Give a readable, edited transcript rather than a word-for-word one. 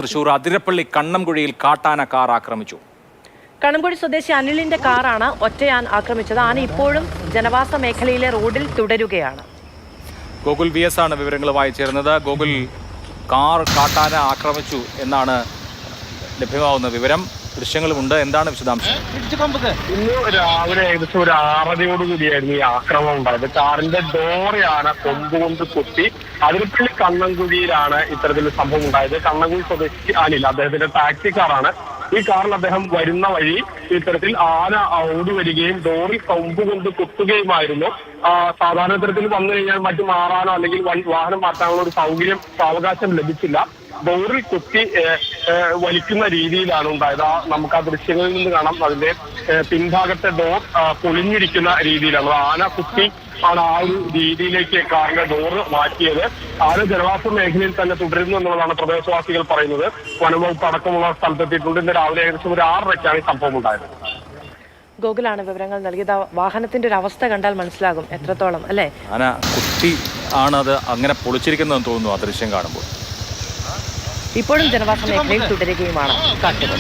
തൃശൂർ അതിരപ്പള്ളി കണ്ണംകുഴിയിൽ കാട്ടാന കാർ ആക്രമിച്ചു. കണ്ണംകുഴി സ്വദേശി അനിലിന്റെ കാറാണ് ഒറ്റയാൻ ആക്രമിച്ചത്. ആന ഇപ്പോഴും ജനവാസ മേഖലയിലെ റോഡിൽ തുടരുകയാണ്. ഗോകുൽ VS ആണ് വിവരങ്ങളുമായി ചേർന്നത്. ഗോകുൽ, കാർ കാട്ടാന ആക്രമിച്ചു എന്നാണ് ലഭ്യമാവുന്ന വിവരം. ദൃശ്യങ്ങളുമുണ്ട്. എന്താണ് വിശദാംശം? ഇന്ന് രാവിലെ ഏകദേശം ഒരു 6:30 കൂടിയായിരുന്നു ഈ ആക്രമണം ഉണ്ടായത്. കാറിന്റെ ഡോറയാണ് കൊമ്പുകൊണ്ട് കുത്തി. അതിരപ്പള്ളി കണ്ണംകുഴിയിലാണ് ഇത്തരത്തിൽ സംഭവം ഉണ്ടായത്. കണ്ണംകുഴി സ്വദേശി അനിൽ, അദ്ദേഹത്തിന്റെ ടാക്സി കാറാണ്. ഈ കാറിൽ അദ്ദേഹം വരുന്ന വഴി ഇത്തരത്തിൽ ആന ഓടി വരികയും ഡോറിൽ കൊമ്പ് കൊണ്ട് കുത്തുകയുമായിരുന്നു. സാധാരണ തരത്തിൽ വന്നു കഴിഞ്ഞാൽ മറ്റു മാറാനോ അല്ലെങ്കിൽ വാഹനം മാറ്റാനുള്ള ഒരു സൗകര്യം സാവകാശം ലഭിച്ചില്ല. ഡോറിൽ കുത്തി വലിക്കുന്ന രീതിയിലാണ് ഉണ്ടായത്. നമുക്ക് ആ ദൃശ്യങ്ങളിൽ നിന്ന് കാണാം. അതിന്റെ പിൻഭാഗത്തെ ഡോർ പൊളിഞ്ഞിരിക്കുന്ന രീതിയിലാണ്. ആന കുത്തി ആണ് ആ ഒരു രീതിയിലേക്ക് കാറിന്റെ ഡോറ് മാറ്റിയത്. ആന ജനവാസ മേഖലയിൽ തന്നെ തുടരുന്നു എന്നുള്ളതാണ് പ്രദേശവാസികൾ പറയുന്നത്. വനംവകുപ്പ് അടക്കമുള്ള സ്ഥലത്തെത്തിയിട്ടുണ്ട്. ഇന്ന് രാവിലെ ഏകദേശം ഒരു 6:30ക്കാണ് ഈ സംഭവം ഉണ്ടായത്. ഗോകുലാണ് വിവരങ്ങൾ നൽകിയത്. വാഹനത്തിന്റെ ഒരു അവസ്ഥ കണ്ടാൽ മനസ്സിലാകും എത്രത്തോളം, അല്ലേ? ആന കുത്തി ആണത് അങ്ങനെ പൊളിച്ചിരിക്കുന്നതെന്ന് തോന്നുന്നു ആ ദൃശ്യം കാണുമ്പോൾ. ഇപ്പോഴും ജനവാസ മേഖലയിൽ തുടരുകയുമാണ് കാട്ടുകൾ.